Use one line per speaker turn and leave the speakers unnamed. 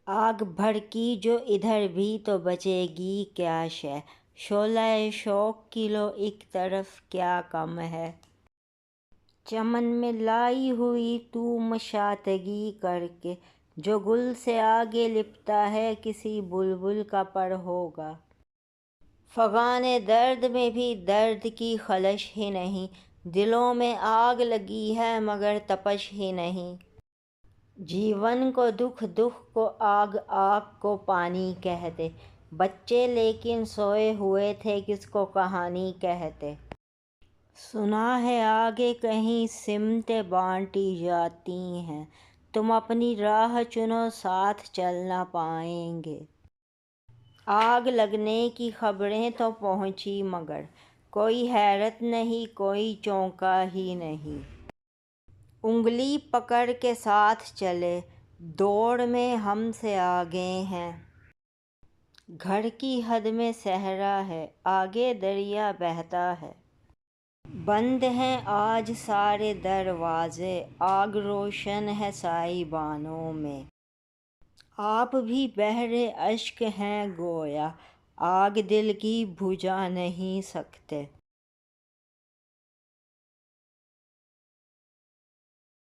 آگ بھڑکی جو ادھر بھی تو بچے گی کیا شے، شعلہ شوق کی لو ایک طرف کیا کم ہے۔ چمن میں لائی ہوئی تو مشاطگی کر کے، جو گل سے آگے لپٹا ہے کسی بلبل کا پر ہوگا۔ فغان درد میں بھی درد کی خلش ہی نہیں، دلوں میں آگ لگی ہے مگر تپش ہی نہیں۔ جیون کو دکھ، دکھ کو آگ، آگ کو پانی کہتے، بچے لیکن سوئے ہوئے تھے کس کو کہانی کہتے۔ سنا ہے آگے کہیں سمتیں بانٹی جاتی ہیں، تم اپنی راہ چنو ساتھ چل نہ پائیں گے۔ آگ لگنے کی خبریں تو پہنچی مگر کوئی حیرت نہیں، کوئی چونکا ہی نہیں۔ انگلی پکڑ کے ساتھ چلے، دوڑ میں ہم سے آگے ہیں۔ گھر کی حد میں صحرا ہے، آگے دریا بہتا ہے۔ بند ہیں آج سارے دروازے، آگ روشن ہے سائبانوں میں۔ آپ بھی بحر اشک ہیں گویا، آگ دل کی بجھا نہیں سکتے۔